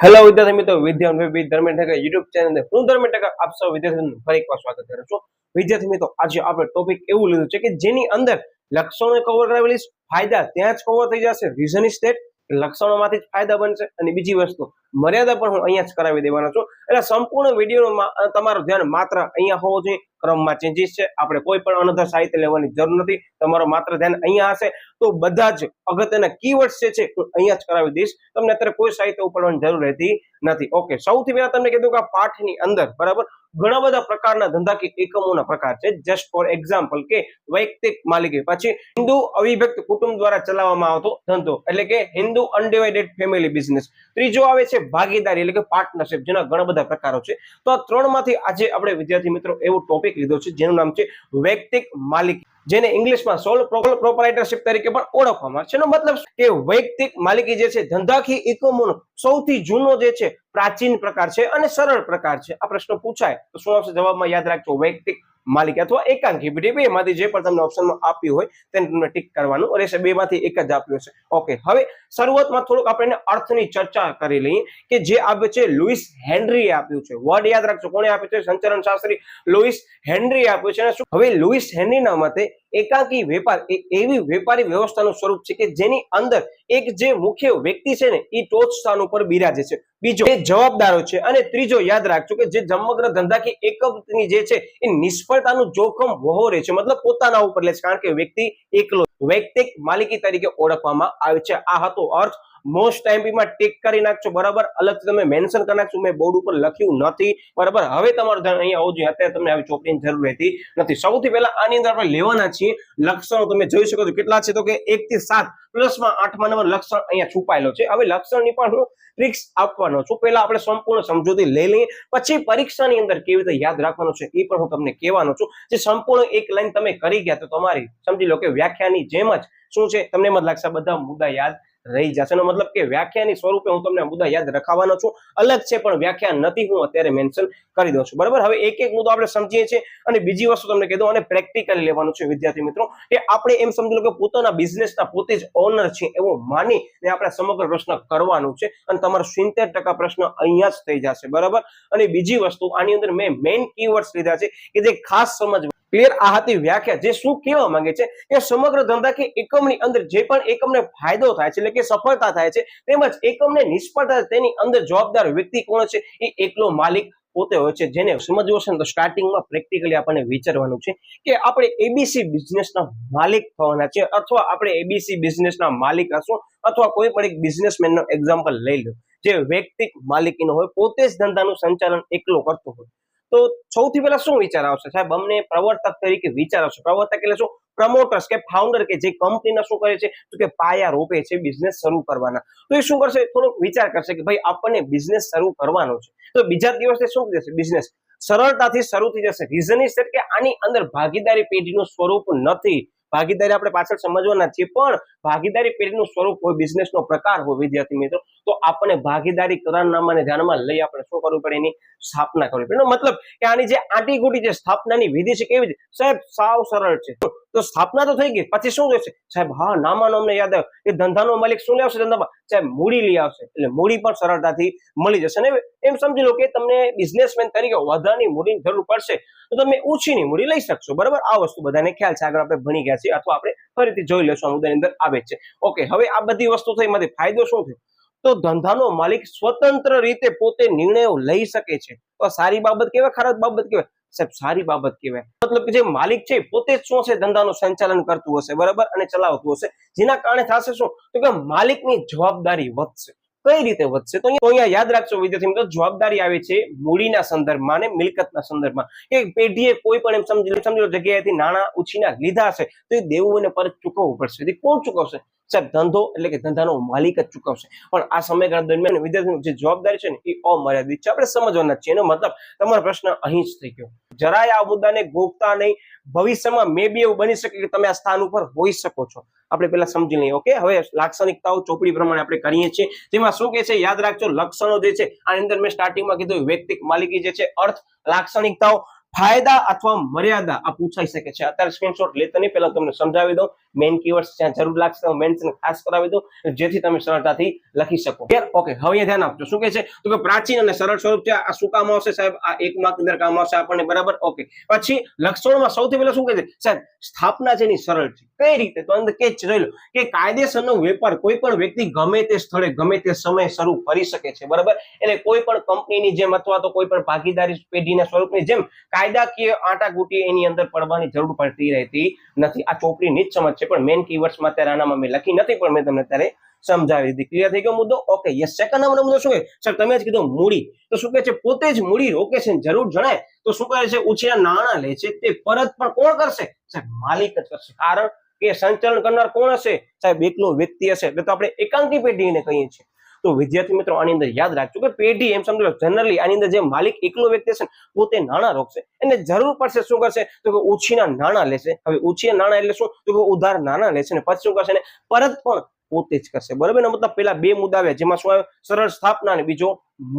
Hello વિદ્યાર્થી મિત્રો, વિદ્યાર્થી ધર્મેન્દ્ર ઠક્કર યુટ્યુબ ચેનલ હું ધર્મેન્દ્ર ઠક્કર આપ સૌ વિદ્યાર્થીઓનું ફરી એકવાર સ્વાગત કરું છું. વિદ્યાર્થી મિત્રો, આજે આપણે ટોપિક એવું લીધું છે કે જેની અંદર લક્ષણો કવર કરાવેલી છે, ફાયદા ત્યાં જ કવર થઈ જશે. રીઝન ઇઝ ધેટ લક્ષણોમાંથી જ ફાયદા બનશે અને બીજી વસ્તુ મર્યાદા પણ હું અહીંયા જ કરાવી દેવાનો છું. એટલે સંપૂર્ણ વિડીયોમાં તમારું ધ્યાન માત્ર અહીંયા હોવું જોઈએ. ક્રમમાં ચેન્જીસ છે, આપણે કોઈ પણ અનધર સાહિત્ય લેવાની જરૂર નથી. તમારો માત્ર ધ્યાન અહીંયા હશે તો બધા જ અગત્યના કીવર્ડ્સ છે હું અહીંયા જ કરાવી દઈશ. તમને અત્યારે કોઈ સાહિત્ય ઉપડવાની જરૂર રહેતી નથી. ઓકે, સૌથી પહેલા તમને કીધું કે આ પાઠની અંદર બરાબર ઘણા બધા પ્રકારના ધંધાકીય એકમોના પ્રકાર છે. જસ્ટ ફોર એક્ઝામ્પલ કે વૈયક્તિક માલિકી, પછી હિન્દુ અવિભક્ત કુટુંબ દ્વારા ચલાવવામાં આવતો ધંધો એટલે કે હિન્દુ અનડિવાઇડેડ ફેમિલી બિઝનેસ. ત્રીજો આવે છે ભાગીદારી એટલે કે પાર્ટનરશિપ, જેના ઘણા બધા પ્રકારો છે. તો આ ત્રણમાંથી આજે આપણે વિદ્યાર્થી મિત્રો એવો ટોપિક લીધો છે જેનું નામ છે વૈયક્તિક માલિકી, જેને ઇંગ્લિશમાં સોલ પ્રોપ્રાઇટરશિપ તરીકે પણ ઓળખવામાં આવે છે. એનો મતલબ કે વૈયક્તિક માલિકી જે છે ધંધાકીય એકમોનો સૌથી જૂનો જે છે પ્રાચીન પ્રકાર છે અને સરળ પ્રકાર છે. આ પ્રશ્ન પૂછાય તો શું આવશે જવાબમાં? યાદ રાખજો, વૈયક્તિક માલિકી અથવા એકાંકી. બે માંથી જે પણ તમને ઓપ્શનમાં આપ્યું હોય તેને તમને ટિક કરવાનું રહેશે. બે માંથી એક જ આપ્યું છે. ઓકે, હવે શરૂઆતમાં થોડુંક આપણે અર્થની ચર્ચા કરી લઈએ કે જે આપ્યું છે લુઈસ હેનરીએ આપ્યું છે. વર્ડ યાદ રાખજો, કોણે આપ્યું છે? સંચાલન શાસ્ત્રી લુઈસ હેનરીએ આપ્યું છે. હવે લુઈસ હેનરીના મતે એકાંકી વેપાર એ એવી વેપારી વ્યવસ્થાનું સ્વરૂપ છે કે જેની અંદર એક જે મુખ્ય વ્યક્તિ છે ને એ ટોચ સ્થાન ઉપર બિરાજે છે, બીજો એ જવાબદારો છે અને ત્રીજો યાદ રાખજો કે જે સમગ્ર ધંધાકીય એકમની જે છે એ નિષ્ફળતાનું જોખમ વહોરે છે, મતલબ પોતાના ઉપર લે છે, કારણ કે વ્યક્તિ એકલો વૈયક્તિક માલિકી તરીકે ઓળખવામાં આવે છે. આ હતો અર્થ. મોસ્ટ ટાઈમ માં ટિક કરી નાખજો બરાબર. અલગથી તમે મેન્શન કરી નાખજો, મેં બોર્ડ ઉપર લખ્યું નથી બરાબર. હવે તમારું ધ્યાન અહીંયા આવવું જોઈએ. અત્યારે તમને આવી ચોપડીની જરૂર રહેતી નથી. સૌથી પહેલા આની અંદર આપણે લેવાના છીએ લક્ષણો. તમે જોઈ શકો છો કેટલા છે, તો કે 1 થી 7 પ્લસમાં 8મા નંબર લક્ષણ અહીંયા છુપાયેલો છે. હવે લક્ષણની પણ હું ટ્રિક્સ આપવાનો છું. પહેલા આપણે સંપૂર્ણ સમજૂતી લઈ લઈએ, પછી પરીક્ષાની અંદર કેવી રીતે યાદ રાખવાનું છે એ પણ હું તમને કહેવાનો છું. જે સંપૂર્ણ એક લાઈન તમે કરી ગયા તો તમારી સમજી લો કે વ્યાખ્યાની જેમ જ શું છે, તમને એમ જ લાગશે બધા મુદ્દા યાદ રહી જશે. એનો મતલબ કે વ્યાખ્યાની સ્વરૂપે હું તમને મુદ્દા યાદ રખાવાનો છું. અલગ છે પણ વ્યાખ્યા નથી, હું અત્યારે મેન્શન કરી દઉં છું બરાબર. હવે એક એક મુદ્દો આપણે સમજીએ છીએ અને બીજી વસ્તુ તમને કીધું અને પ્રેક્ટિકલી લેવાનું છે વિદ્યાર્થી મિત્રો, કે આપણે એમ સમજી લો કે પોતાના બિઝનેસના પોતે જ ઓનર છે એવું માની ને આપણે સમગ્ર પ્રશ્ન કરવાનું છે અને તમારો 70% પ્રશ્ન અહીંયા જ થઈ જશે બરાબર. અને બીજી વસ્તુ આની અંદર મેં મેઇન કીવર્ડ્સ લીધા છે કે જે ખાસ સમજ ક્લિયર. આ હતી વ્યાખ્યા, જે શું કહેવા માંગે છે કે સમગ્ર ધંધાકીય એકમની અંદર જે પણ એકમને ફાયદો થાય છે એટલે કે સફળતા થાય છે, તેમજ એકમને નિષ્ફળતા તેની અંદર જવાબદાર વ્યક્તિ કોણ છે? એ એકલો માલિક પોતે હોય છે. જેને સમજવો છે તો સ્ટાર્ટિંગમાં પ્રેક્ટિકલી આપણને વિચારવાનું છે કે આપણે એબીસી બિઝનેસના માલિક થવાના છે, અથવા આપણે એબીસી બિઝનેસના માલિક હશું, અથવા કોઈ પણ એક બિઝનેસમેનનો એક્ઝામ્પલ લઈ લો જે વૈયક્તિક માલિકીનો હોય, પોતે જ ધંધાનું સંચાલન એકલો કરતો હોય. તો સૌથી પહેલા શું વિચાર આવશે સાહેબ? અમને પ્રવર્તક તરીકે વિચાર આવશે. પ્રવર્તક એટલે શું? પ્રમોટર્સ કે ફાઉન્ડર, કે જે કંપનીના શું કરે છે તો કે પાયા રોપે છે બિઝનેસ શરૂ કરવાના. તો એ શું કરશે? થોડોક વિચાર કરશે કે ભાઈ આપણને બિઝનેસ શરૂ કરવાનો છે. તો બીજા દિવસે શું થશે? બિઝનેસ સરળતાથી શરૂ થઈ જશે. રીઝન ઇઝ કે આની અંદર ભાગીદારી પેઢીનું સ્વરૂપ નથી. ભાગીદારી આપણે પાછળ સમજવાના છીએ, પણ ભાગીદારી પેઢીનું સ્વરૂપ હોય, બિઝનેસનો પ્રકાર હોય વિદ્યાર્થી મિત્રો, તો આપણે ભાગીદારી કરારનામાને ધ્યાનમાં લઈ આપણે શું કરવું પડે? એની સ્થાપના કરવી પડે. એનો મતલબ કે આની જે આંટીઘૂંટી જે સ્થાપનાની વિધિ છે કેવી છે સાહેબ? સાવ સરળ છે. તો સ્થાપના તો થઈ ગઈ, પછી શું થશે સાહેબ? હા, નામાનો અમને યાદ આવે કે ધંધાનો માલિક શું લઈ આવશે ધંધામાં? સાહેબ મૂડી લઈ આવશે, એટલે મૂડી પણ સરળતાથી મળી જશે. અને એમ સમજી લો કે તમને બિઝનેસમેન તરીકે વધારાની મૂડીની જરૂર પડશે તો તમે ઓછીની મૂડી લઈ શકશો બરાબર. આ વસ્તુ બધાને ખ્યાલ છે, આગળ આપણે ભણી ગયા છીએ અથવા આપણે ફરીથી જોઈ લેશું, આ મુદ્દાની અંદર આવે છે. ઓકે, હવે આ બધી વસ્તુ થઈ, એમાંથી ફાયદો શું થયો? તો ધંધાનો માલિક સ્વતંત્ર રીતે પોતે નિર્ણયો લઈ શકે છે. તો સારી બાબત કહેવાય, ખરાબ બાબત કહેવાય? સાહેબ સારી બાબત કહેવાય. મતલબ કે જે માલિક છે પોતે જ શું છે ધંધાનું સંચાલન કરતું હશે બરાબર અને ચલાવતું હશે, જેના કારણે થશે શું તો કે માલિકની જવાબદારી વધશે. કઈ રીતે વધશે? તો અહીંયા યાદ રાખજો વિદ્યાર્થી મિત્રો, જવાબદારી આવે છે મૂડીના સંદર્ભમાં અને મિલકતના સંદર્ભમાં. કે પેઢીએ કોઈ પણ એમ સમજી લો જગ્યાએથી નાણાં ઉછીના લીધા હશે તો એ દેવું એને પરત ચૂકવવું પડશે. કોણ ચૂકવશે? સાહેબ ધંધો એટલે કે ધંધાનો માલિક જ ચૂકવશે. પણ આ સમયગાળા દરમિયાન વિદ્યાર્થીની જે જવાબદારી છે ને એ અમર્યાદિત છે, આપણે સમજવાના છીએ. એનો મતલબ તમારો પ્રશ્ન અહીં જ થઈ ગયો. જરાય આ મુદ્દાને ગોખતા નહીં. ભવિષ્યમાં મે બી એવું બની શકે કે તમે આ સ્થાન ઉપર હોઈ શકો છો. આપણે પેલા સમજી લઈએ. ઓકે, હવે લાક્ષણિકતાઓ ચોપડી પ્રમાણે આપણે કરીએ છીએ. જેમાં શું કે છે યાદ રાખજો, લક્ષણો જે છે આની અંદર મેં સ્ટાર્ટિંગમાં કીધું વૈયક્તિક માલિકી જે છે, અર્થ, લાક્ષણિકતાઓ, ફાયદા અથવા મર્યાદા આ પૂછાઈ શકે છે. અત્યારે સ્ક્રીનશોટ લેતા નહીં, પહેલા તમને સમજાવી દઉં, મેઇન કીવર્ડ્સ જ્યાં જરૂર લાગશે હું મેન્શન ખાસ કરાવી દઉં જેથી તમે સરળતાથી લખી શકો. ઓકે, હવે અહીંયા ધ્યાન આપજો. શું કહે છે તો કે પ્રાચીન અને સરળ સ્વરૂપ છે. આ શું કામ આવશે સાહેબ? આ એક માર્ક અંદર કામ આવશે આપણને, બરાબર. ઓકે, પછી લક્ષણોમાં સૌથી પહેલા શું કહે છે સાહેબ? સ્થાપના જેની સરળ છે. કઈ રીતે? તો અંદર કે જોઈ લો કે કાયદેસરનો વેપાર કોઈ પણ વ્યક્તિ ગમે તે સ્થળે ગમે તે સમયે શરૂ કરી શકે છે, બરાબર. એટલે કોઈ પણ કંપનીની જેમ અથવા તો કોઈ પણ ભાગીદારી પેઢીના સ્વરૂપની જેમ કાયદાકીય આંટાઘૂંટી એની અંદર પડવાની જરૂર પડતી રહેતી નથી. આ ચોપડીની જ સમજ છે, પણ મેઇન કીવર્ડ્સમાં અત્યારે આનામાં મેં લખી નથી, પણ મેં તમને અત્યારે સમજાવી દીધી. ક્લિયર થઈ ગયો મુદ્દો? Okay, yes. સેકન્ડ નંબરનો મુદ્દો શું છે સર? તમે જ કીધું મૂડી. તો શું કહે છે? પોતે જ મૂડી રોકે છે, જરૂર જણાય તો શું કરે છે? ઉછીના નાણાં લે છે. તે પરત પણ કોણ કરશે સાહેબ? માલિક જ કરશે. કારણ કે સંચાલન કરનાર કોણ હશે સાહેબ? એકલો વ્યક્તિ હશે. એટલે તો આપણે એકાંકી પેઢીને કહીએ છીએ. તો વિદ્યાર્થી મિત્રો આની અંદર યાદ રાખજો કે પેઢી એમ સમજો જનરલી આની અંદર જે માલિક એકલો વ્યક્તિ હશે પોતે નાણાં રોકશે. એને જરૂર પડશે શું કરશે તો કે ઉછીના નાણાં લેશે. હવે ઉછીના નાણાં એટલે શું તો કે ઉધાર નાણાં લેશે ને પછી શું કરશે ને પરત પણ પોતે જ કરશે, બરાબર. મતલબ પેલા બે મુદ્દા આવ્યા જેમાં શું આવ્યો? સરળ સ્થાપના અને બીજો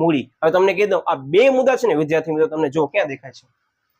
મૂડી. હવે તમને કહી દઉં આ બે મુદ્દા છે ને વિદ્યાર્થી મિત્રો તમને જો ક્યાં દેખાય છે?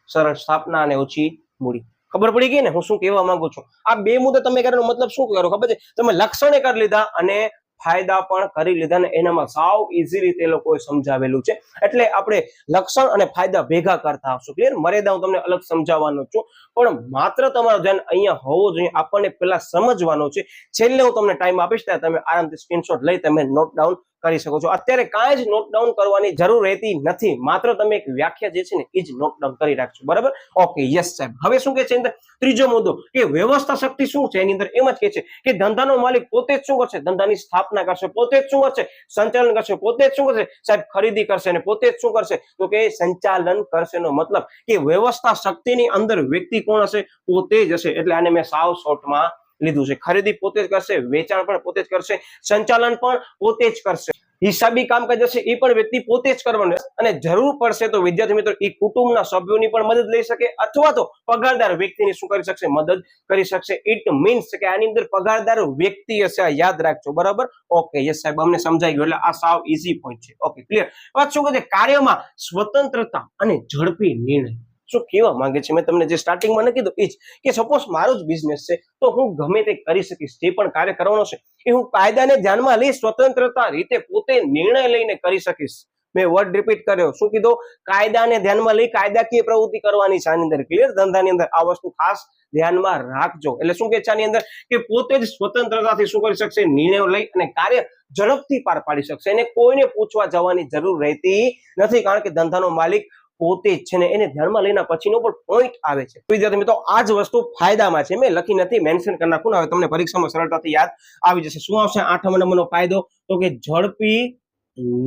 સરળ સ્થાપના અને ઓછી મૂડી. ખબર પડી ગઈ ને હું શું કહેવા માંગુ છું? આ બે મુદ્દા તમે કરવાનો મતલબ શું કરો ખબર છે? તમે લક્ષણે કરી લીધા અને ફાયદા પણ કરી લીધા ને એનામાં સાવ ઈઝી રીતે લોકોએ સમજાવેલું છે. એટલે આપણે લક્ષણ અને ફાયદા ભેગા કરતા આવશું. ક્લિયર? મર્યાદા હું તમને અલગ સમજાવવાનો છું, પણ માત્ર તમારું ધ્યાન અહીંયા હોવું જોઈએ. આપણને પેલા સમજવાનું છે. છેલ્લે હું તમને ટાઈમ આપીશ ત્યાં તમે આરામથી સ્ક્રીનશોટ લઈ તમે નોટ ડાઉન કરી શકો છો. અત્યારે કાંઈ જ નોટ ડાઉન કરવાની જરૂર રહેતી નથી. માત્ર તમે એક વ્યાખ્યા જે છે ને એ જ નોટ ડાઉન કરી રાખજો, બરાબર. ઓકે, યસ સાહેબ. હવે શું કે છે અંદર ત્રીજો મુદ્દો કે વ્યવસ્થા શક્તિ શું છે? એની અંદર એમ જ કે છે કે ધંધાનો માલિક પોતે જ શું કરશે? ધંધાની સ્થાપના કરશે, પોતે જ શું કરશે? સંચાલન કરશે, પોતે જ શું કરશે સાહેબ? ખરીદી કરશે અને પોતે જ શું કરશે તો કે સંચાલન કરશે. નો મતલબ કે વ્યવસ્થા શક્તિની અંદર વ્યક્તિ કોણ હશે? પોતે જ હશે. એટલે આને મેં સાવ શોર્ટમાં લીધું છે. ખરીદી પોતે જ કરશે, વેચાણ પણ પોતે જ કરશે, સંચાલન પણ પોતે જ કરશે, હિસાબી કામકાજ હશે એ પણ વ્યક્તિ પોતે જ કરવાનું. અને જરૂર પડશે તો વિદ્યાર્થી મિત્રો એ કુટુંબના સભ્યોની પણ મદદ લઈ શકે અથવા તો પગારદાર વ્યક્તિની શું કરી શકશે? મદદ કરી શકશે. ઇટ મીન્સ કે આની અંદર પગારદાર વ્યક્તિ હશે. આ યાદ રાખજો, બરાબર. ઓકે, યસ સાહેબ, અમને સમજાઈ ગયું. એટલે આ સાવ ઈઝી પોઈન્ટ છે. Okay, clear. વાત શું કહે છે? કાર્યમાં સ્વતંત્રતા અને ઝડપી નિર્ણય. શું કહેવા માંગે છે? મેં તમને જે સ્ટાર્ટિંગમાં ન કીધું એ જ કે સપોઝ મારો જ બિઝનેસ છે તો હું ગમે તે કરી શકીશ. જે પણ કાર્ય કરવાનો છે એ હું કાયદાને ધ્યાનમાં લઈ સ્વતંત્રતા રીતે પોતે નિર્ણય લઈને કરી શકીશ. મેં વર્ડ રિપીટ કર્યો. શું કીધું? કાયદાને ધ્યાનમાં લઈ કાયદાકીય પ્રવૃત્તિ કરવાની છે આની અંદર. ક્લિયર? ધંધાની અંદર આ વસ્તુ ખાસ ધ્યાનમાં રાખજો. એટલે શું કે છે આની અંદર કે પોતે જ સ્વતંત્રતાથી શું કરી શકશે? નિર્ણયો લઈ અને કાર્ય ઝડપથી પાર પાડી શકશે. એને કોઈને પૂછવા જવાની જરૂર રહેતી નથી, કારણ કે ધંધાનો માલિક પોતે જ છે ને એને ધ્યાનમાં લઈને પછીનો પણ પોઈન્ટ આવે છે. વિદ્યાર્થી મિત્રો આ જ વસ્તુ ફાયદામાં છે. મેં લખી નથી, મેન્શન કરી નાખું. હવે તમને પરીક્ષામાં સરળતાથી યાદ આવી જશે. શું આવશે 8મા નંબરનો ફાયદો? તો કે ઝડપી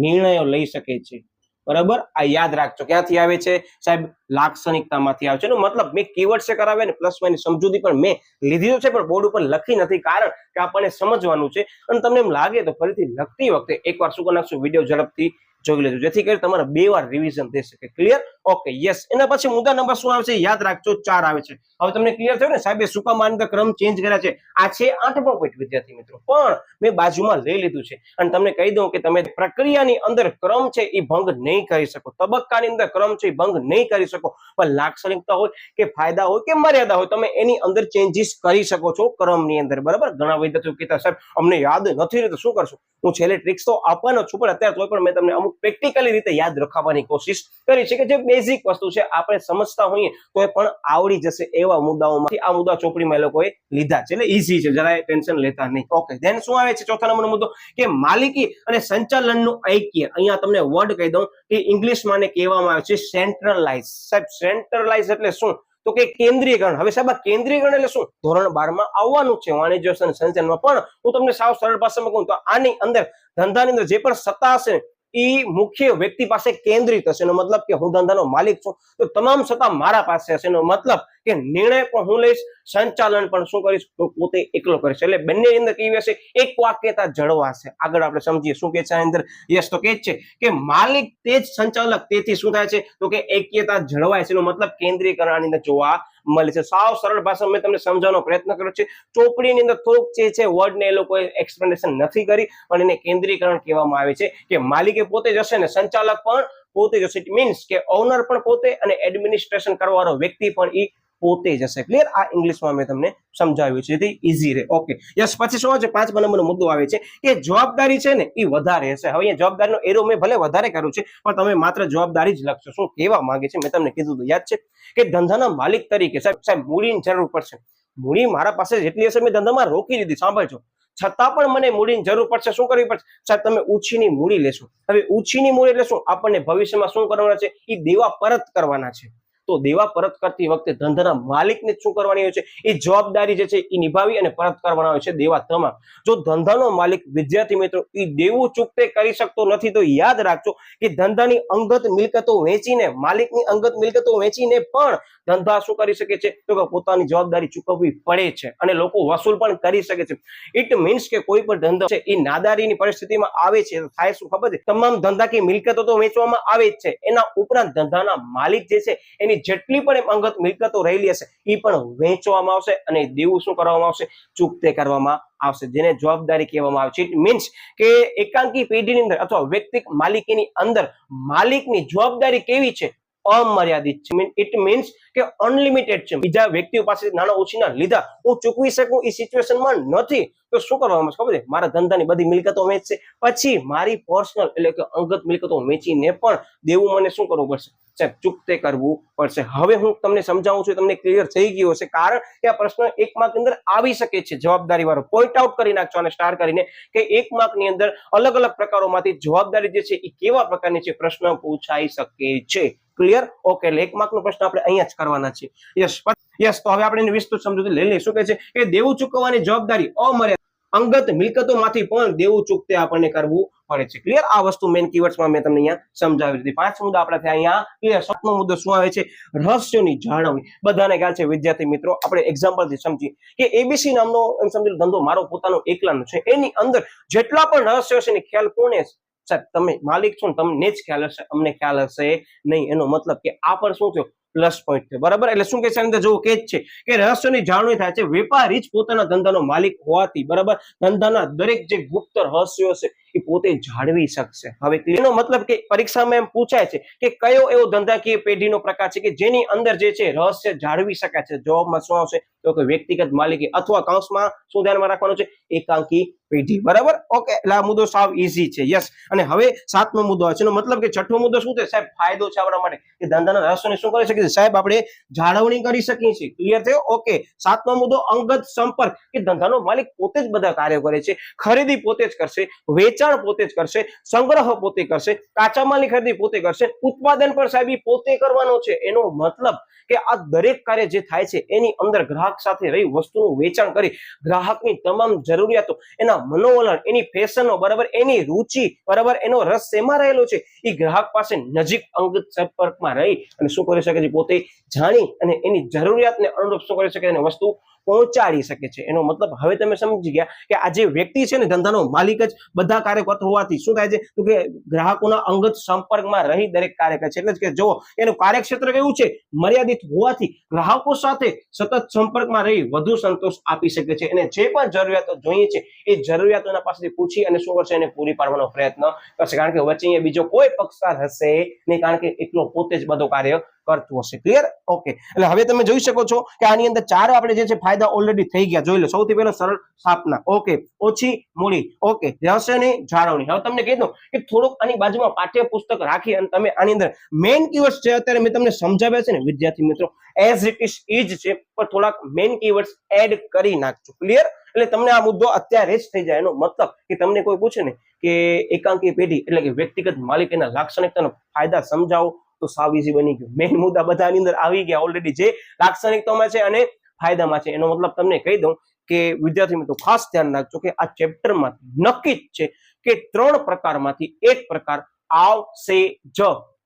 નિર્ણયો લઈ શકે છે, બરાબર. આ યાદ રાખજો. ક્યાંથી આવે છે સાહેબ? લાક્ષણિકતામાંથી આવે છે. એનો મતલબ મેં કીવર્ડ છે કરાવે ને પ્લસ માઇનસ સમજૂતી પણ મેં લીધી છે, પણ બોર્ડ ઉપર લખી નથી, કારણ કે આપણને સમજવાનું છે. અને તમને એમ લાગે તો ફરીથી લખતી વખતે એકવાર શું કરી નાખશું? વિડીયો ઝડપથી જોઈ લેજો, જેથી કરી તમારે 2 વાર રિવિઝન થઈ શકે. ક્લિયર? Okay, yes. એના પછી મુદ્દા નંબર શું આવે છે? યાદ રાખજો, 4 આવે છે. હવે તમને ક્લિયર થયું ને સાહેબે શું કામ આની ક્રમ ચેન્જ કર્યા છે? આ છે 8મો પોઈન્ટ વિદ્યાર્થી મિત્રો, પણ મેં બાજુમાં લઈ લીધું છે. અને તમને કહી દઉં કે તમે પ્રક્રિયાની અંદર ક્રમ છે એ ભંગ નહીં કરી શકો, તબક્કાની અંદર ક્રમ છે એ ભંગ નહીં કરી શકો, પણ લાક્ષણિકતા હોય કે ફાયદા હોય કે મર્યાદા હોય તમે એની અંદર ચેન્જીસ કરી શકો છો ક્રમની અંદર, બરાબર. ઘણા વિદ્યાર્થીઓ કહેતા સાહેબ અમને યાદ નથી રહેતું, શું કરશું? હું છેલ્લે ટ્રિક્સ તો આપવાનો છું, પણ અત્યારે તો પણ મેં તમને અમુક પ્રેક્ટિકલી રીતે યાદ રખવાની કોશિશ કરી છે કે જે બેઝિક વસ્તુ છે આપણે સમજતા હોઈએ તો એ પણ આવડી જશે એવા મુદ્દાઓમાંથી આ મુદ્દા ચોપડીમાં એ લોકોએ લીધા છે. એટલે ઈઝી છે, જરાય ટેન્શન લેતા નહીં. ઓકે, ધેન શું આવે છે? ચોથા નંબરનો મુદ્દો કે માલિકી અને સંચાલનનું ઐક્ય. અહીંયા તમને વર્ડ કહી દઉં કે ઇંગ્લિશમાં ને કહેવામાં આવે છે સેન્ટ્રલાઇઝ. સાહેબ સેન્ટ્રલાઇઝ એટલે શું? તો કે કેન્દ્રીયકરણ. હવે સાહેબ આ કેન્દ્રીયકરણ એટલે શું? ધોરણ 12 માં આવવાનું છે વાણિજ્ય અને સંચાલનમાં. પણ હું તમને સાવ સરળ ભાષામાં કહું તો આની અંદર ધંધાની અંદર જે પણ સત્તા હશે એ મુખ્ય વ્યક્તિ પાસે કેન્દ્રિત હશે. એનો મતલબ કે હું ધંધાનો માલિક છું તો તમામ સત્તા મારા પાસે હશે. એનો મતલબ કે નિર્ણય પણ હું લઈશ, સંચાલન પણ શું કરીશ તો પોતે એકલો કરીશ. એટલે બંનેની અંદર કેવી હશે? એક વાક્યતા જળવાશે. આગળ આપણે સમજીએ શું કે છે આની અંદર. યસ, તો કે છે કે માલિક તે જ સંચાલક, તેથી શું થાય છે તો કે એક્યતા જળવાય છે. એનો મતલબ કેન્દ્રીયકરણ આની અંદર જોવા મળે છે. સાવ સરળ ભાષામાં મેં તમને સમજાવવાનો પ્રયત્ન કર્યો છે. ચોપડીની અંદર થોડુંક જે છે વર્ડ ને એ લોકોએ એક્સપ્લેનેશન નથી કરી, પણ એને કેન્દ્રીયકરણ કહેવામાં આવે છે કે માલિકે પોતે જ હશે ને સંચાલક પણ પોતે જ હશે. ઇટ મીન્સ કે ઓનર પણ પોતે અને એડમિનિસ્ટ્રેશન કરવાનો વ્યક્તિ પણ એ પોતે જ હશે. ક્લિયર? આ ઇંગ્લિશમાં મેં તમને સમજાવ્યું છે, જેથી ઈઝી રહે. Okay, yes. પછી શું છે, 5 નંબરનો મુદ્દો આવે છે કે જવાબદારી છે ને એ વધારે હશે. હવે અહીંયા જવાબદારીનો એરો મેં ભલે વધારે કર્યું છે, પણ તમે માત્ર જવાબદારી જ લખશો. શું કહેવા માંગે છે મેં તમને કીધું તો યાદ છે કે ધંધાના માલિક તરીકે સાહેબ મૂડીની જરૂર પડશે. મૂડી મારા પાસે જેટલી હશે મેં ધંધામાં રોકી દીધી, સાંભળજો. છતાં પણ મને મૂડીની જરૂર પડશે. શું કરવી પડશે સાહેબ? તમે ઉછીની મૂડી લેશો. હવે ઉછીની મૂડી એટલે શું? આપણને ભવિષ્યમાં શું કરવાના છે? એ દેવા પરત કરવાના છે. તો દેવા પરત કરતી વખતે ધંધાના માલિકને શું કરવાની હોય છે? એ જવાબદારી જે છે એ નિભાવી અને પરત કરવાના હોય છે દેવા તમામ. જો ધંધાનો માલિક, વિદ્યાર્થી મિત્રો, એ દેવું ચૂકતે કરી શકતો નથી તો યાદ રાખજો કે ધંધાની અંગત મિલકતો વેચીને, માલિકની અંગત મિલકતો વેચીને પણ ધંધા શું કરી શકે છે? તો કે પોતાની જવાબદારી ચૂકવવી પડે છે અને લોકો વસૂલ પણ કરી શકે છે. ઇટ મીન્સ કે કોઈ પણ ધંધો છે એ નાદારીની પરિસ્થિતિમાં આવે છે, થાય શું ખબર છે? તમામ ધંધાકીય મિલકતો તો વેચવામાં આવે જ છે. એના ઉપરાંત ધંધાના માલિક જે છે એની જેટલી પણ અંગત મિલકતો રહેલી હશે એ પણ વેચવામાં આવશે અને દેવું શું કરવામાં આવશે? ચૂકતે કરવામાં આવશે, જેને જવાબદારી કહેવામાં આવે છે. ઇટ મીન્સ કે એકાંકી પેઢીની અંદર અથવા વ્યક્તિગત માલિકીની અંદર માલિકની જવાબદારી કેવી છે? અમર્યાદિત છે. ઇટ મીન્સ કે અનલિમિટેડ છે. બીજા વ્યક્તિઓ પાસે નાના ઓછીના લીધા હું ચૂકવી શકું એ સિચ્યુએશનમાં નથી. તો શું કરવામાં આવશે ખબર છે? મારા ધંધાની બધી મિલકતો વેચશે, પછી મારી પર્સનલ એટલે કે અંગત મિલકતો વેચીને પણ દેવું મને શું કરવું પડશે? સાહેબ ચૂકતે કરવું પડશે. હવે હું તમને સમજાવું છું, તમને ક્લિયર થઈ ગયું હશે, કારણ કે આ પ્રશ્ન 1 માર્ક અંદર આવી શકે છે. જવાબદારી વાળો પોઈન્ટ આઉટ કરી નાખજો અને સ્ટાર કરીને કે 1 માર્ક ની અંદર અલગ અલગ પ્રકારોમાંથી જવાબદારી જે છે એ કેવા પ્રકારની છે પ્રશ્ન પૂછાઈ શકે છે. ક્લિયર? ઓકે, એટલે 1 માર્ક નો પ્રશ્ન આપણે અહીંયા જ કરવાના છે. યસ. તો હવે આપણે વિસ્તૃત સમજૂતી લઈ લઈએ. શું કહે છે કે દેવું ચૂકવવાની જવાબદારી અમર્યાદિત અંગત મિલકતોમાંથી પણ દેવું ચૂકતે આપણને કરવું પડે છે. ક્લિયર? આ વસ્તુ મેઇન કીવર્ડ્સમાં મેં તમને અહીંયા સમજાવી દીધી. 5 મુદ્દા આપણા થયા અહીંયા ક્લિયર. 7મો મુદ્દો શું આવે છે? રહસ્યોની જાળવણી. બધાને ખ્યાલ છે વિદ્યાર્થી મિત્રો, આપણે એક્ઝામ્પલથી સમજીએ કે એબીસી નામનો એમ સમજી લો ધંધો મારો પોતાનો એકલાનો છે. એની અંદર જેટલા પણ રહસ્યો છે એની ખ્યાલ કોને છે? સાહેબ તમે માલિક છો ને, તમને જ ખ્યાલ હશે, અમને ખ્યાલ હશે નહીં. એનો મતલબ કે આ પર શું થયો? પ્લસ પોઈન્ટ છે. બરાબર? એટલે શું કે છે અંદર જોવું કે છે કે રહસ્યોની જાળવણી થાય છે. વેપારી જ પોતાના ધંધાનો માલિક હોવાથી બરાબર ધંધાના દરેક જે ગુપ્ત રહસ્યો છે એ પોતે જાળવી શકશે. હવે એનો મતલબ કે પરીક્ષામાં એમ પૂછાય છે કે કયો એવો ધંધાકીય પેઢીનો પ્રકાર છે કે જેની અંદર જે છે રહસ્ય જાળવી શકાય છે? જવાબમાં શું આવશે? તો કે વ્યક્તિગત માલિકી અથવા કૌંસમાં શું ધ્યાનમાં રાખવાનું છે? એકાંકી પેઢી. બરાબર? ઓકે, એટલે આ મુદ્દો સાવ ઈઝી છે. યસ. અને હવે 7મો મુદ્દો છે. એનો મતલબ કે 6મો મુદ્દો શું છે સાહેબ? ફાયદો છે આપણા માટે કે ધંધાના રહસ્યોને શું કરી શકીએ સાહેબ? આપણે જાળવણી કરી શકીએ છીએ. ક્લિયર થયો? ઓકે. 7મો મુદ્દો અંગત સંપર્ક, કે ધંધાનો માલિક પોતે જ બધા કાર્યો કરે છે. ખરીદી પોતે જ કરશે, વેચાણ પોતે જ કરશે, સંગ્રહ પોતે કરશે, કાચા માલની ખરીદી પોતે કરશે, ઉત્પાદન પણ સાહેબ પોતે કરવાનો છે. એનો મતલબ કે આ દરેક કાર્ય જે થાય છે એની અંદર ગ્રાહક સાથે રહી વસ્તુનું વેચાણ કરી ગ્રાહકની તમામ જરૂરિયાતો, એના મનોવલણ, એની ફેશનો, બરાબર, એની રુચિ, બરાબર, એનો રસ શેમાં રહેલો છે એ ગ્રાહક પાસે નજીક અંગત સંપર્કમાં રહી અને શું કરી શકે છે? પોતે જાણી અને એની જરૂરિયાતને અનુરૂપ શું કરી શકે? અને વસ્તુ પહોંચાડી શકે છે. એનો મતલબ હવે તમે સમજી ગયા કે આ જે વ્યક્તિ છે ને ધંધાનો માલિક જ બધા કાર્ય કરતો હોવાથી શું થાય છે? તો કે ગ્રાહકોના અંગત સંપર્કમાં રહી દરેક કાર્ય કરે છે. એટલે કે જો એનું કાર્યક્ષેત્ર કેવું છે? મર્યાદિત હોવાથી ગ્રાહકો સાથે સતત સંપર્કમાં રહી વધુ સંતોષ આપી શકે છે અને જે પણ જરૂરિયાતો જોઈએ છે એ જરૂરિયાતો એના પાસેથી પૂછી અને શું કરશે? એને પૂરી પાડવાનો પ્રયત્ન કરશે. કારણ કે વચ્ચે અહીંયા બીજો કોઈ પક્ષકાર હશે નહીં, કારણ કે એકલો પોતે જ બધો કાર્ય કરતું હશે. ક્લિયર? ઓકે, એટલે હવે તમે જોઈ શકો છો કે આની અંદર 4 આપણે જે છે ફાયદા ઓલરેડી થઈ ગયા. જોઈ લો. સૌથી પહેલો સરળ સ્થાપના. ઓકે. ઓછી મૂડી. ઓકે. રહસ્યની જાળવણી. હવે તમને કહી દઉં કે થોડુંક આની બાજુમાં પાઠ્યપુસ્તક રાખી અને તમે આની અંદર મેઇન કીવર્ડ્સ છે અત્યારે મેં તમને સમજાવ્યા છે ને વિદ્યાર્થી મિત્રો, એઝ ઇટ ઇઝ છે, પણ થોડાક મેઇન કીવર્ડ્સ એડ કરી નાખજો. ક્લિયર? એટલે તમને આ મુદ્દો અત્યારે જ થઈ જાય. એનો મતલબ કે તમને કોઈ પૂછે ને કે એકાંકી પેઢી એટલે કે વ્યક્તિગત માલિકીના લાક્ષણિકતાનો ફાયદા સમજાવો તો સાવ ઈઝી બની ગયું. મેઇન મુદ્દા બધાની અંદર આવી ગયા ઓલરેડી, જે લાક્ષણિકતામાં છે અને ફાયદામાં છે. એનો મતલબ તમને કહી દઉં કે વિદ્યાર્થી મિત્રો ખાસ ધ્યાન રાખજો કે આ ચેપ્ટરમાંથી નક્કી જ છે કે 3 પ્રકારમાંથી એક પ્રકાર આવશે જ.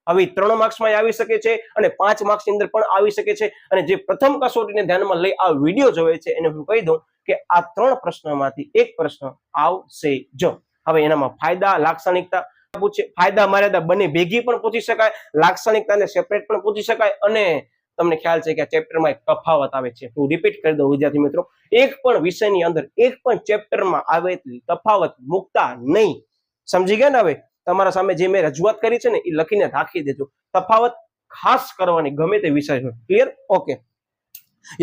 હવે 3 માર્ક્સમાં આવી શકે છે અને 5 માર્ક્સની અંદર પણ આવી શકે છે. અને જે પ્રથમ કસોટીને ધ્યાનમાં લઈ આ વિડીયો જોવે છે એને હું કહી દઉં કે આ 3 પ્રશ્નોમાંથી એક પ્રશ્ન આવશે જ. હવે એનામાં ફાયદા, લાક્ષણિકતા પૂછે, ફાયદા મર્યાદા બંને ભેગી પણ પૂછી શકાય, લાક્ષણિકતાને સેપરેટ પણ પૂછી શકાય. અને તમને ખ્યાલ છે કે આ ચેપ્ટરમાં એક તફાવત આવે છે. હું રિપીટ કરી દઉં વિદ્યાર્થી મિત્રો, એક પણ વિષયની અંદર એક પણ ચેપ્ટરમાં આવે તફાવત મૂકતા નહીં. સમજી ગયા ને? હવે તમારા સામે જે મેં રજૂઆત કરી છે ને એ લખીને રાખી દેજો. તફાવત ખાસ કરવાની ગમે તે વિષય હોય. ક્લિયર? ઓકે.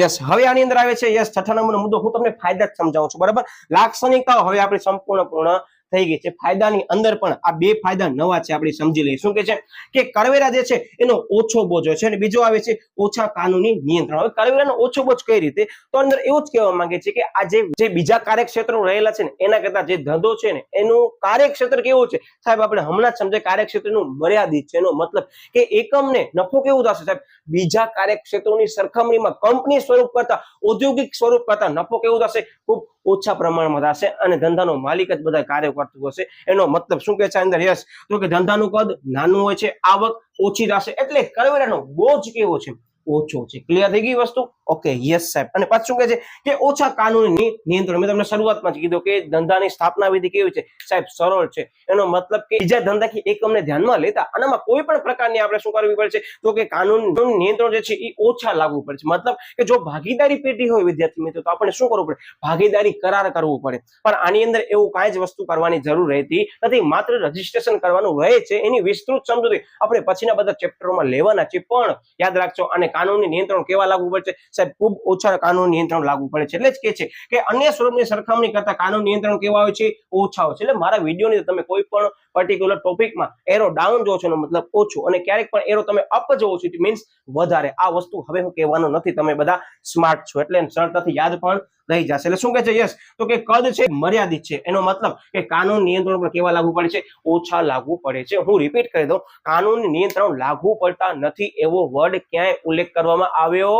યસ, હવે આની અંદર આવે છે યસ 6 નંબરનો મુદ્દો. હું તમને ફાયદા જ સમજાવું છું, બરાબર. લાક્ષણિકતાઓ હવે આપણી સંપૂર્ણ થઈ ગઈ છે. ફાયદાની અંદર પણ આ બે ફાયદા નવા છે, આપણે સમજી લઈએ. શું કે છે કે કરવેરા જે છે એનો ઓછો બોજ હોય છે અને બીજો આવે છે ઓછા કાનૂની નિયંત્રણ. હવે કરવેરાનો ઓછો બોજ કઈ રીતે? તો અંદર એવું જ કહેવા માંગે છે કે આ જે બીજા કાર્યક્ષેત્રો રહેલા છે ને એના કરતા જે ધંધો છે ને એનું કાર્યક્ષેત્ર કેવું છે સાહેબ? આપણે હમણાં જ સમજે કાર્યક્ષેત્રનું મર્યાદિત છે. એનો મતલબ કે એકમને નફો કેવું થશે સાહેબ? બીજા કાર્યક્ષેત્રોની સરખામણીમાં કંપની સ્વરૂપ કરતા, ઔદ્યોગિક સ્વરૂપ કરતા નફો કેવું થશે? ખૂબ ઓછા પ્રમાણમાં થશે અને ધંધાનો માલિક જ બધા કાર્યો કરતું હશે. એનો મતલબ શું કે છે અંદર? યસ, તો કે ધંધાનું કદ નાનું હોય છે, આવક ઓછી થશે, એટલે કરવેરાનો બોજ કેવો છે? ઓછો છે. ક્લિયર થઈ ગઈ વસ્તુ? ઓકે, યસ સાહેબ. અને પાછું શું કહે છે કે ઓછા કાનૂની નિયંત્રણ. મેં તમને શરૂઆતમાં જ કીધું કે ધંધાની સ્થાપના વિધિ કેવી છે સાહેબ? સરળ છે. એનો મતલબ કે બીજા ધંધાકી એકમને ધ્યાનમાં લેતા આનામાં કોઈ પણ પ્રકારની આપણે શું કરવી પડે છે? તો કે કાનૂન નિયંત્રણ જે છે એ ઓછા લાગુ પડે છે. મતલબ કે જો ભાગીદારી પેટી હોય વિદ્યાર્થી મિત્રો, તો આપણે શું કરવું પડે? ભાગીદારી કરાર કરવું પડે. પણ આની અંદર એવું કાંઈ જ વસ્તુ કરવાની જરૂર રહેતી નથી. માત્ર રજીસ્ટ્રેશન કરવાનું રહે છે. એની વિસ્તૃત સમજૂતી આપણે પછીના બધા ચેપ્ટરોમાં લેવાના છે. પણ યાદ રાખજો, અને કાનૂની નિયંત્રણ કેવા લાગુ પડે છે સાહેબ? ખૂબ ઓછા કાનૂની નિયંત્રણ લાગુ પડે છે. એટલે જ કે છે કે અન્ય સ્વરૂપની સરખામણી કરતા કાનૂની નિયંત્રણ કેવા હોય છે? ઓછા હોય છે. એટલે મારા વિડીયોની તમે કોઈ પણ પર્ટિક્યુલર ટોપિકમાં એરો ડાઉન જો છો, મતલબ ઓછું, અને ક્યારેક પણ એરો તમે અપ જોવો છો, ઇટ મીન્સ વધારે. આ વસ્તુ હવે હું કહેવાનું નથી, તમે બધા સ્માર્ટ છો એટલે સરળતાથી યાદ પણ રહી જશે. એટલે શું કહે છે? યસ, તો કે કદ છે મર્યાદિત છે. એનો મતલબ કે કાનૂન નિયંત્રણ પણ કેવા લાગુ પડે છે? ઓછા લાગુ પડે છે. હું રિપીટ કરી દઉં, કાનૂન નિયંત્રણ લાગુ પડતા નથી એવો વર્ડ ક્યાંય ઉલ્લેખ કરવામાં આવ્યો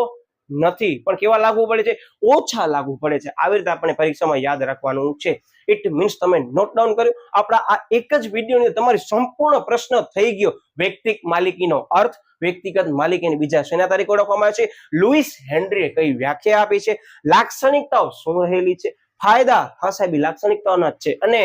નથી, પણ કેવા લાગુ પડે છે? ઓછા લાગુ પડે છે. આવી રીતે આપણે પરીક્ષામાં યાદ રાખવાનું છે. ઇટ મીન્સ તમે નોટ ડાઉન કર્યું. આપણા આ એક જ વિડીયોની તમારી સંપૂર્ણ પ્રશ્ન થઈ ગયો. વ્યક્તિગત માલિકીનો અર્થ, વ્યક્તિગત માલિકીની બીજા શેના તરીકે ઓળખવામાં આવે છે? લુઈસ હેનરીએ કઈ વ્યાખ્યા આપી છે? લાક્ષણિકતાઓ શું રહેલી છે? ફાયદા હા સાહેબ લાક્ષણિકતાઓના જ છે. અને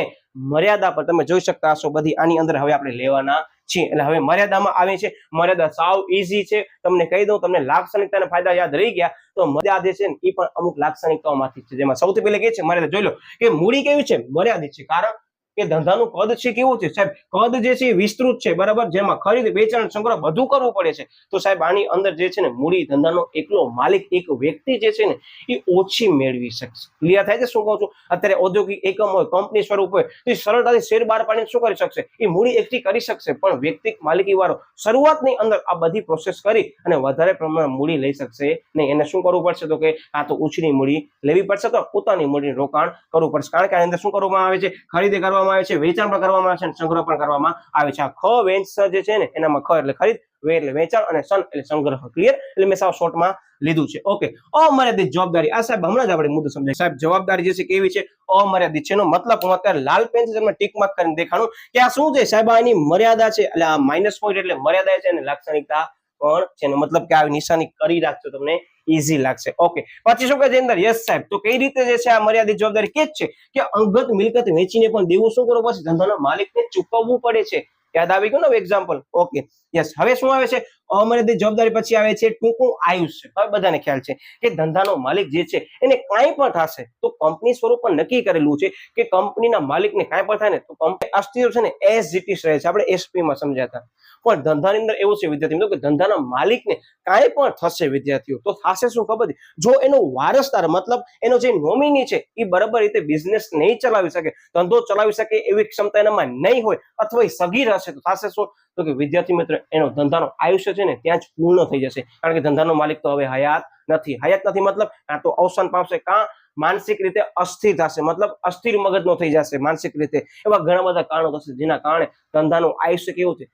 મર્યાદા પર તમે જોઈ શકતા હશો બધી આની અંદર હવે આપણે લેવાના છીએ. એટલે હવે મર્યાદામાં આવે છે. મર્યાદા સાવ ઈઝી છે. તમને કહી દઉં, તમને લાક્ષણિકતા અને ફાયદા યાદ રહી ગયા તો મર્યાદા જે છે ને એ પણ અમુક લાક્ષણિકતાઓમાંથી છે. જેમાં સૌથી પહેલા કે છે મર્યાદા. જોઈ લો કે મૂડી કેવી છે? મર્યાદિત છે. કારણ કે ધંધાનું કદ છે કેવું છે સાહેબ? કદ જે છે એ વિસ્તૃત છે, બરાબર. જેમાં ખરીદ, વેચાણ, સંગ્રહ બધું કરવું પડે છે. તો સાહેબ આની અંદર જે છે ને મૂડી ધંધાનો એકલો માલિક એક વ્યક્તિ જે છે ને એ ઓછી મેળવી શકશે. ક્લિયર થાય છે શું કહું છું? અત્યારે ઔદ્યોગિક એકમ હોય, કંપની સ્વરૂપ હોય, તો સરળતાથી શેર બહાર પાડીને શું કરી શકશે? એ મૂડી એકઠી કરી શકશે. પણ વ્યક્તિગત માલિકી વાળો શરૂઆતની અંદર આ બધી પ્રોસેસ કરી અને વધારે પ્રમાણમાં મૂડી લઈ શકશે નહીં. એને શું કરવું પડશે? તો કે આ તો ઓછીની મૂડી લેવી પડશે, તો પોતાની મૂડી રોકાણ કરવું પડશે. કારણ કે આની અંદર શું કરવામાં આવે છે? ખરીદી કરવામાં આવે છે, વેચાણ પણ કરવામાં આવે છે અને સંગ્રહ પણ કરવામાં આવે છે. આ ખ વેચાણ જે છે ને એનામાં ખ એટલે ખરીદ, વે એટલે વેચાણ અને સન એટલે સંગ્રહ. ક્લિયર? એટલે મેં સાવ શોર્ટમાં લીધું છે. ઓકે, અમર્યાદિત જવાબદારી. આ સાહેબ હમણાં જ આપણે મુદ્દો સમજાય. સાહેબ જવાબદારી જે છે કેવી છે? અમર્યાદિત છે. એનો મતલબ હું અત્યારે લાલ પેન થી તમને ટીક માર્ક કરીને દેખાડું કે આ શું છે સાહેબ? આની મર્યાદા છે. એટલે આ માઇનસ પોઈન્ટ એટલે મર્યાદા છે અને લાક્ષણિકતા પણ છે. એનો મતલબ કે આ નિશાની કરી રાખજો, તમને ઈઝી લાગશે. ઓકે, પછી શું કહે છે અંદર? યસ સાહેબ, તો કઈ રીતે જે છે આ મર્યાદિત જવાબદારી કે છે કે અંગત મિલકત વેચીને પણ દેવું શું કરવું પડશે? ધંધાના માલિકને ચૂકવવું પડે છે. યાદ આવી ગયું ને એક્ઝામ્પલ? Okay, yes. હવે શું આવે છે? અમર્યાદિત જવાબદારી પછી આવે છે ટૂંકું આયુષ્ય. હવે બધાને ખ્યાલ છે કે ધંધાનો માલિક જે છે એને કાંઈ પણ થશે તો કંપની સ્વરૂપમાં નક્કી કરેલું છે કે કંપનીના માલિકને કાંઈ પણ થાય ને તો કંપની અસ્તિત્વ છે ને એસ જીટીસ રહે છે. આપણે એસપી માં સમજ્યા હતા. પણ ધંધાની અંદર એવું છે વિદ્યાર્થી મિત્રો કે ધંધાના માલિકને કાંઈ પણ થશે વિદ્યાર્થીઓ તો થશે શું ખબર છે? જો એનો વારસદાર મતલબ એનો જે નોમિની છે એ બરાબર રીતે બિઝનેસ નહીં ચલાવી શકે, ધંધો ચલાવી શકે એવી ક્ષમતા એનામાં નહીં હોય અથવા એ સગીર હશે તો થશે શું? તો કે વિદ્યાર્થી મિત્ર એનો ધંધાનો આયુષ્ય છે ને ત્યાં જ પૂર્ણ થઈ જશે. કારણ કે ધંધાનો માલિક તો હવે હયાત નથી. હયાત નથી મતલબ કાં તો અવસાન પામશે, કાં માનસિક રીતે અસ્થિર થશે, મતલબ અસ્થિર મગજનો થઈ જશે માનસિક રીતે. એવા ઘણા બધા કારણો થશે જેના કારણે ધંધાનું આયુષ્ય કેવું છે?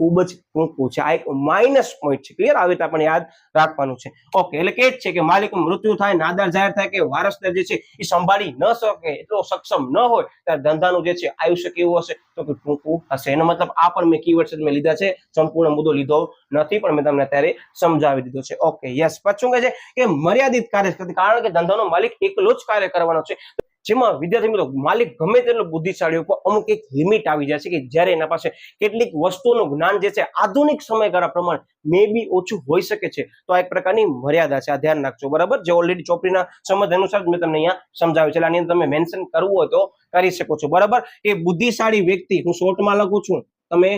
ખૂબ જ ટૂંકું છે. આ એક માઇનસ પોઈન્ટ છે. ક્લિયર? આવી રીતે આપણે યાદ રાખવાનું છે. ઓકે, એટલે કે છે કે માલિક મૃત્યુ થાય, નાદાર જાહેર થાય કે વારસદાર જે છે એ સંભાળી ન શકે, એટલો સક્ષમ ન હોય ત્યારે ધંધાનું જે છે આયુષ્ય કેવું હશે? તો કે ટૂંકું હશે. એનો મતલબ આ પણ મેં કીવર્ડ મેં લીધા છે, સંપૂર્ણ મુદ્દો લીધો નથી પણ મેં તમને અત્યારે સમજાવી દીધો છે. Okay, yes. પછી શું કહે છે કે મર્યાદિત કાર્ય, કારણ કે ધંધાનો માલિક એકલો જ કાર્ય કરવાનો છે. જેમાં વિદ્યાર્થી મિત્રો માલિક ગમે તેટલો બુદ્ધિશાળી હોય પણ અમુક એક લિમિટ આવી જાય છે કે જ્યારે એના પાસે કેટલીક વસ્તુઓનું જ્ઞાન જે છે આધુનિક સમયગાળા પ્રમાણે મે બી ઓછું હોઈ શકે છે, તો આ એક પ્રકારની મર્યાદા છે, આ ધ્યાન રાખજો બરાબર. જે ઓલરેડી ચોપડીના સમજ અનુસાર મેં તમને અહીંયા સમજાવ્યું છે, આની અંદર તમે મેન્શન કરવું હોય તો કરી શકો છો બરાબર. એ બુદ્ધિશાળી વ્યક્તિ, હું શોર્ટમાં લખું છું, તમે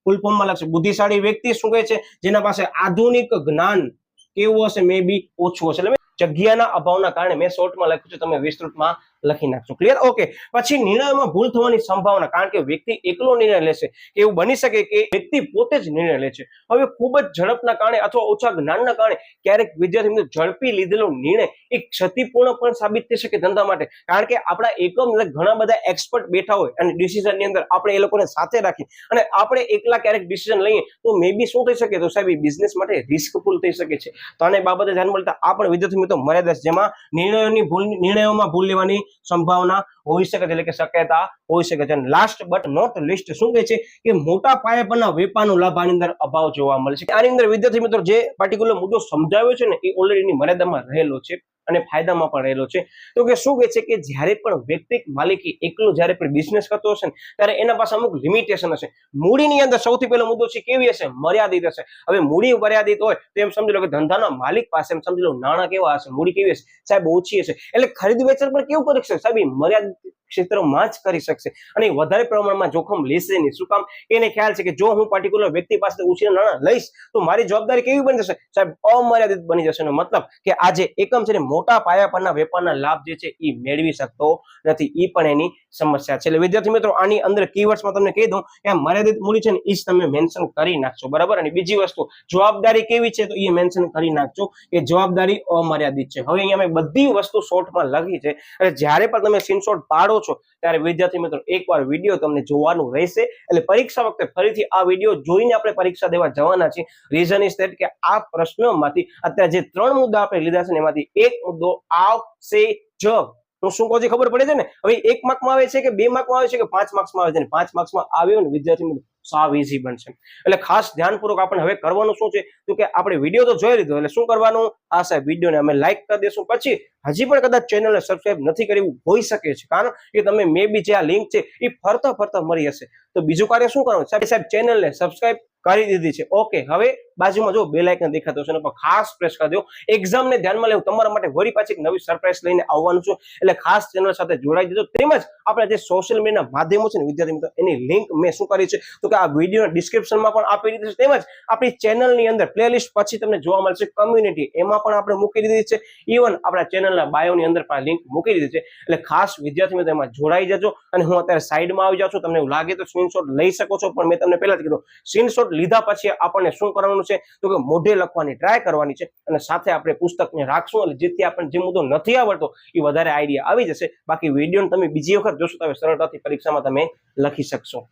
ફૂલ ફોર્મમાં લખશો. બુદ્ધિશાળી વ્યક્તિ શું કહે છે? જેના પાસે આધુનિક જ્ઞાન કેવું હશે? મે બી ઓછું હશે. એટલે જગ્યાના અભાવના કારણે મેં શોર્ટમાં લખ્યું છે, તમે વિસ્તૃતમાં લખી નાખશો. ક્લિયર? ઓકે. પછી નિર્ણયમાં ભૂલ થવાની સંભાવના, કારણ કે વ્યક્તિ એકલો નિર્ણય લેશે, એવું બની શકે કે વ્યક્તિ પોતે જ નિર્ણય લે છે. હવે ખૂબ જ ઝડપના કારણે અથવા ઓછા જ્ઞાનના કારણે ક્યારેક વિદ્યાર્થી ઝડપી લીધેલો નિર્ણય એક ક્ષતિપૂર્ણ પણ સાબિત થઈ શકે ધંધા માટે, કારણ કે આપણા એકમ ઘણા બધા એક્સપર્ટ બેઠા હોય અને ડિસિઝનની અંદર આપણે એ લોકોને સાથે રાખી અને આપણે એકલા ક્યારેક ડિસિઝન લઈએ તો મે બી શું થઈ શકે? તો સાહેબ એ બિઝનેસ માટે રિસ્કફુલ થઈ શકે છે. તો આને બાબતે ધ્યાનમાં લેતા આ પણ વિદ્યાર્થી મિત્રો મર્યાદા છે, જેમાં નિર્ણયોમાં ભૂલ લેવાની સંભાવના હોઈ શકે છે, એટલે કે શક્યતા હોઈ શકે છે. લાસ્ટ બટ નોટ લીસ્ટ શું કહે છે કે મોટા પાયા પરના વેપારનો લાભ આની અંદર અભાવ જોવા મળે છે. આની અંદર વિદ્યાર્થી મિત્રો જે પાર્ટિક્યુલર મુદ્દો સમજાવ્યો છે ને એ ઓલરેડી મર્યાદામાં રહેલો છે અને ફાયદામાં પણ રહેલો છે. તો કે શું કહે છે કે જ્યારે પણ વ્યક્તિગત માલિકી એકલો જ્યારે પણ બિઝનેસ કરતો હશે ને ત્યારે એના પાસે અમુક લિમિટેશન હશે. મૂડીની અંદર સૌથી પહેલો મુદ્દો છે કેવી હશે? મર્યાદિત હશે. હવે મૂડી મર્યાદિત હોય તો એમ સમજી લો કે ધંધાના માલિક પાસે એમ સમજી લો નાણાં કેવા હશે? મૂડી કેવી હશે? સાહેબ ઓછી હશે. એટલે ખરીદ વેચાણ પણ કેવું કરી શકશે? સાહેબ મર્યાદિત ક્ષેત્રમાં જ કરી શકશે અને વધારે પ્રમાણમાં જોખમ લેશે નહીં. શું કામ? એને ખ્યાલ છે કે જો હું પાર્ટિક્યુલર વ્યક્તિ પાસે ઓછી નાણાં લઈશ તો મારી જવાબદારી કેવી બની જશે? સાહેબ અમર્યાદિત બની જશે. મતલબ કે આ જે એકમ છે ને મોટા પાયા પરના વેપારના લાભ જે છે એ મેળવી શકતો નથી. એ પણ એની સમસ્યા છે. એટલે વિદ્યાર્થી મિત્રો આની અંદર કીવર્ડ્સમાં તમને કહી દઉં કે મર્યાદિત મૂડી છે ને એ જ તમે મેન્શન કરી નાખશો બરાબર. અને બીજી વસ્તુ જવાબદારી કેવી છે તો એ મેન્શન કરી નાખજો કે જવાબદારી અમર્યાદિત છે. હવે અહીંયા મેં બધી વસ્તુ શોર્ટમાં લખી છે અને જ્યારે પણ તમે સ્ક્રીનશોટ પાડો છો ત્યારે વિદ્યાર્થી મિત્રો એકવાર વિડીયો તમને જોવાનું રહેશે. એટલે પરીક્ષા વખતે ફરીથી આ વિડીયો જોઈને આપણે પરીક્ષા દેવા જવાના છીએ. રીઝન ઇઝ ધેટ કે આ પ્રશ્નોમાંથી અત્યારે જે 3 મુદ્દા આપણે લીધા છે ને એમાંથી એક મુદ્દો આવશે જ. તો શું કહું ખબર પડે છે ને? હવે 1 માર્કમાં આવે છે કે 2 માર્કમાં આવે છે કે 5 માર્ક્સમાં આવે છે? 5 માર્ક્સમાં આવ્યો ને વિદ્યાર્થી મિત્રો સાવ ઈઝી બનશે. એટલે ખાસ ધ્યાનપૂર્વક આપણે હવે કરવાનું શું છે તો કે આપણે વિડીયો તો જોઈ લીધો એટલે શું કરવાનું? આ સાહેબ વિડીયોને અમે લાઈક કરી દેશું. પછી હજી પણ કદાચ ચેનલને સબસ્ક્રાઇબ નથી કરી એવું હોઈ શકે છે, કારણ કે તમે મે બી જે આ લિંક છે એ ફરતા મળી હશે. તો બીજું કાર્ય શું કરવાનું? સાહેબ ચેનલને સબસ્ક્રાઇબ કરી દીધી છે. ઓકે. હવે બાજુમાં જો બેલ આઇકન દેખાતો હશે એના પર ખાસ પ્રેસ કરી દો. એક્ઝામને ધ્યાનમાં લેવું તમારા માટે વળી પાછી નવી સરપ્રાઈઝ લઈને આવવાનું છું, એટલે ખાસ ચેનલ સાથે જોડાઈ દેજો. તેમજ આપણે જે સોશિયલ મીડિયાના માધ્યમો છે ને વિદ્યાર્થી મિત્રો એની લિંક મેં શું કરી છે તો કે આ વિડીયોના ડિસ્ક્રિપ્શનમાં પણ આપી દીધી છે. તેમજ આપણી ચેનલની અંદર પ્લેલિસ્ટ પછી તમને જોવા મળશે કમ્યુનિટી, એમાં પણ આપણે મૂકી દીધી છે. ઇવન આપણા ચેનલના બાયોની અંદર પણ લિંક મૂકી દીધી છે. એટલે ખાસ વિદ્યાર્થી મિત્રો એમાં જોડાઈ જજો. અને હું અત્યારે સાઈડમાં આવી જાઉં છું, તમને એવું લાગે તો સ્ક્રીનશોટ લઈ શકો છો, પણ મેં તમને પહેલા જ કીધું સ્ક્રીનશોટ લીધા પછી આપણને શું કરવાનું છે તો કે મોઢે લખવાની ટ્રાય કરવાની છે અને સાથે આપણે પુસ્તકને રાખશું એટલે જેથી આપણને જે મુદ્દો નથી આવડતો એ વધારે આઈડિયા આવી જશે. બાકી વિડીયોને તમે બીજી વખત જોશો તો સરળતાથી પરીક્ષામાં તમે લખી શકશો.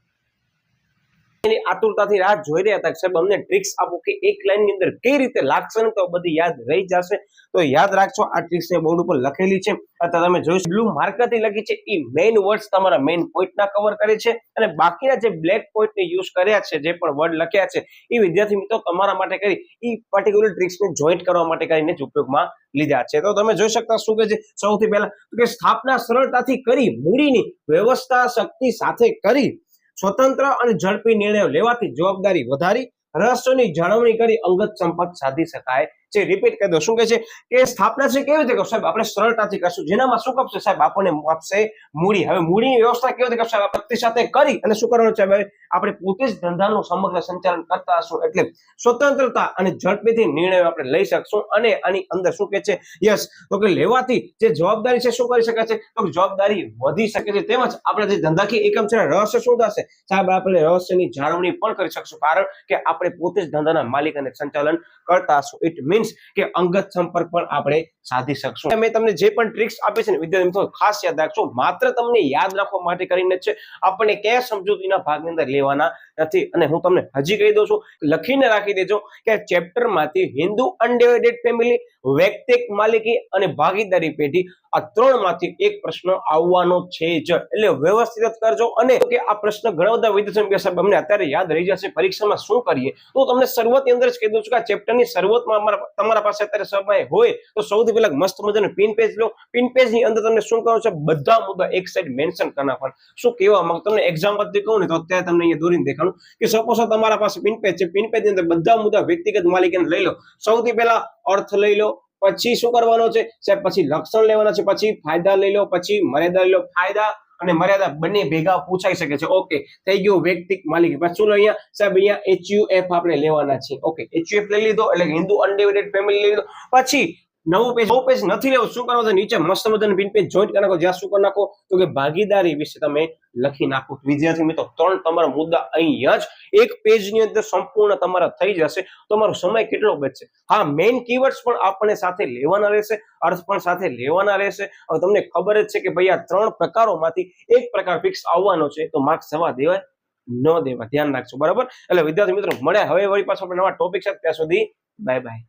એની આતુરતાથી રાહ જોઈ રહ્યા હતા સાહેબ અમને ટ્રિક્સ આપો કે એક લાઈનની અંદર કઈ રીતે લાગશે ને તો બધી યાદ રહી જશે. તો યાદ રાખજો આ ટ્રિક્સ બોર્ડ ઉપર લખેલી છે અથવા તમે જોઈ બ્લુ માર્કરથી લખી છે. એ મેઇન વર્ડ્સ તમારા મેઇન પોઈન્ટના કવર કરે છે અને બાકીના જે બ્લેક પોઈન્ટને યુઝ કર્યા છે, જે પણ વર્ડ લખ્યા છે એ વિદ્યાર્થી મિત્રો તમારા માટે કરી એ પર્ટિક્યુલર ટ્રિક્સને જોઈન્ટ કરવા માટે કરીને જ ઉપયોગમાં લીધા છે. તો તમે જોઈ શકતા શું કે છે સૌથી પહેલા કે સ્થાપના સરળતાથી કરી, મૂડીની વ્યવસ્થા શક્તિ સાથે કરી, સ્વતંત્ર અને ઝડપી નિર્ણયો લેવાથી જવાબદારી વધારી, રહસ્યની જાળવણી કરી અંગત સંપર્ક સાધી શકાય છે. રિપીટ કરી દો. શું કહે છે કે સ્થાપના છે કેવી રીતે સાહેબ આપણે સરળતાથી કરશું, જેનામાં શું કરશે સાહેબ આપણને આપશે મૂડી. હવે મૂડીની વ્યવસ્થા કેવી રીતે કરશે? વ્યક્તિ સાથે કરી અને શું કરવાનું છે? આપણે પોતે જ ધંધાનું સમગ્ર સંચાલન કરતા હશું એટલે સ્વતંત્રતા અને ઝડપીથી નિર્ણયો આપણે લઈ શકશું. અને આની અંદર શું કહે છે? યસ, તો કે લેવાથી જે જવાબદારી છે શું કરી શકે છે તો જવાબદારી વધી શકે છે. તેમજ આપણે જે ધંધાકીય એકમ છે રહસ્ય શું થશે સાહેબ? આપણે રહસ્યની જાળવણી પણ કરી શકશું, કારણ કે આપણે પોતે જ ધંધાના માલિક અને સંચાલન કરતા હશું. ઇટ મીન્સ કે અંગત સંપર્ક પણ આપણે સાધી શકશું. મેં તમને જે પણ ટ્રિક્સ આપી છે ને વિદ્યાર્થી મિત્રો ખાસ યાદ રાખજો, માત્ર તમને યાદ રાખવા માટે કરીને છે, આપણને ક્યાં સમજૂતીના ભાગની અંદર લેવાના નથી. અને હું તમને હજી કહી દઉં છું, લખીને રાખી દેજો કે ચેપ્ટરમાંથી હિન્દુ અનડિવાઇડેડ ફેમિલી, વ્યક્તિગત માલિકી અને ભાગીદારી પેઢી આ 3માંથી એક પ્રશ્ન આવવાનો છે જ. એટલે વ્યવસ્થિત કરજો. અને કે આ પ્રશ્ન ઘણા બધા વિદ્યાર્થીઓ સાહેબ અમને અત્યારે યાદ રહી જશે પરીક્ષામાં શું કરીએ, તો તમને શરૂઆતની અંદર જ કહી દઉં છું કે આ ચેપ્ટરની શરૂઆતમાં અમારા તમારા પાસે અત્યારે સમય હોય તો સૌથી પહેલા મસ્ત મજાનું પિન પેજ લો. પિન પેજ ની અંદર તમને શું કરો છે, બધા મુદ્દા એક સાઈડ મેન્શન કરી નાખવાના. શું કહેવા માંગુ તમને એક્ઝામ્પલ થી કહું ને તો અત્યારે તમને અહીંયા દોરીને દેખાડું કે સપોઝ તમારા પાસે પિન પેજ છે, પિન પેજ ની અંદર બધા મુદ્દા વ્યક્તિગત માલિકીને લઈ લો. સૌથી પહેલા અર્થ લઈ લો, પછી શું કરવાનો છે સાહેબ, પછી લક્ષણ લેવાના છે, પછી ફાયદા લઈ લો, પછી મર્યાદા લઈ લો. ફાયદા અને મર્યાદા બંને ભેગા પૂછાઈ શકે છે. ઓકે, થઈ ગયું વ્યક્તિગત માલિકી. પછી શું અહીંયા સાહેબ, અહીંયા HUF આપણે લેવાના છે. ઓકે, HUF લઈ લીધો એટલે હિન્દુ અનડિવાઇડેડ ફેમિલી લઈ લીધો. પછી નવું પેજ નથી લેવું, શું કરવાનું છે, નીચે મસ્ત મજાનું પિન પેજ જોઈન્ટ કરી નાખો. જ્યાં શું કરી નાખો તો કે ભાગીદારી વિશે તમે લખી નાખો. વિદ્યાર્થી મિત્રો, 3 તમારા મુદ્દા અહીંયા જ એક પેજની અંદર સંપૂર્ણ તમારા થઈ જશે. તમારો સમય કેટલો બચશે. હા, મેઇન કીવર્ડ્સ પણ આપણે સાથે લેવાના રહેશે, અર્થ પણ સાથે લેવાના રહેશે. હવે તમને ખબર જ છે કે ભાઈ આ 3 પ્રકારોમાંથી એક પ્રકાર ફિક્સ આવવાનો છે, તો માર્ક્સ જવા દેવાય ન દેવા, ધ્યાન રાખજો. બરાબર, એટલે વિદ્યાર્થી મિત્રો મળ્યા હવે વળી પાછો આપણે નવા ટોપિક સાથે. ત્યાં સુધી બાય બાય.